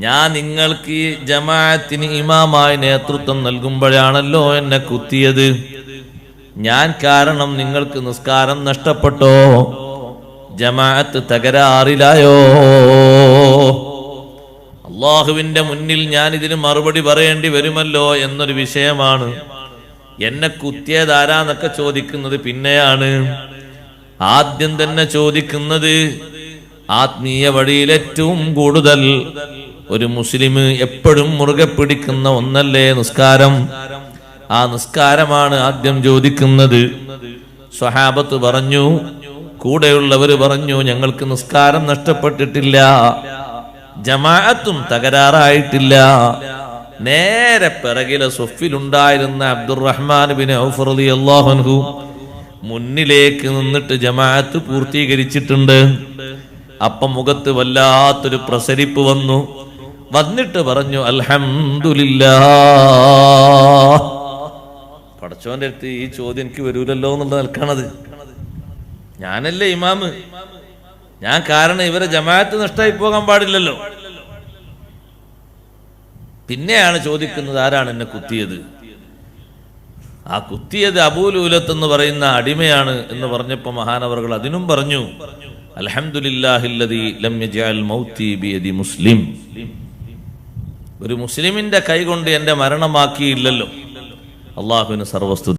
ഞാൻ നിങ്ങൾക്ക് ഈ ജമാഅത്തിന് ഇമാമായി നേതൃത്വം നൽകുമ്പോഴാണല്ലോ എന്നെ കുത്തിയത്. ഞാൻ കാരണം നിങ്ങൾക്ക് നിസ്കാരം നഷ്ടപ്പെട്ടോ? ജമാഅത്ത് തകരാറിലായോ? അള്ളാഹുവിന്റെ മുന്നിൽ ഞാൻ ഇതിന് മറുപടി പറയേണ്ടി വരുമല്ലോ എന്നൊരു വിഷയമാണ്. എന്നെ കുത്തിയതാരാന്നൊക്കെ ചോദിക്കുന്നത് പിന്നെയാണ്. ആദ്യം തന്നെ ചോദിക്കുന്നത് ആത്മീയ വഴിയിൽ ഏറ്റവും കൂടുതൽ ഒരു മുസ്ലിം എപ്പോഴും മുറുകെ പിടിക്കുന്ന ഒന്നല്ലേ നിസ്കാരം? ആ നിസ്കാരമാണ് ആദ്യം ചോദിക്കുന്നത്. സ്വഹാബത്ത് പറഞ്ഞു, കൂടെയുള്ളവർ പറഞ്ഞു, ഞങ്ങൾക്ക് നിസ്കാരം നഷ്ടപ്പെട്ടിട്ടില്ല, ജമാഅത്തും തകരാറായിട്ടില്ല. നേരെ പിറകിലെ സൊഫിലുണ്ടായിരുന്ന അബ്ദുറഹ്മാൻ ബിൻ ഔഫ് റളിയല്ലാഹു അൻഹു മുന്നിലേക്ക് നിന്നിട്ട് ജമാഅത്ത് പൂർത്തീകരിച്ചിട്ടുണ്ട്. അപ്പം മുഖത്ത് വല്ലാത്തൊരു പ്രസരിപ്പ് വന്നിട്ട് പറഞ്ഞു, അൽഹംദുലില്ലാഹ്. പടച്ചോന്റെ അടുത്ത് ഈ ചോദ്യം എനിക്ക് വരൂലല്ലോ എന്നുള്ള നിൽക്കണത്. ഞാനല്ലേ ഇമാമ്, ഞാൻ കാരണം ഇവരെ ജമാഅത്ത് നഷ്ടമായി പോകാൻ പാടില്ലല്ലോ. പിന്നെയാണ് ചോദിക്കുന്നത്, ആരാണ് എന്നെ കുത്തിയത്? ആ കുത്തിയത് അബൂലൂലത്ത് എന്ന് പറയുന്ന അടിമയാണ് എന്ന് പറഞ്ഞപ്പോ മഹാനവറുകൾ അതിനും പറഞ്ഞു, അൽഹംദുലില്ലാഹില്ലദീ ലം യജഅൽ മൗതി ബിയദി മുസ്ലിം. ഒരു മുസ്ലിമിന്റെ കൈ കൊണ്ട് എന്റെ മരണമാക്കിയില്ലല്ലോ. അള്ളാഹുവിന് സർവസ്തുതി.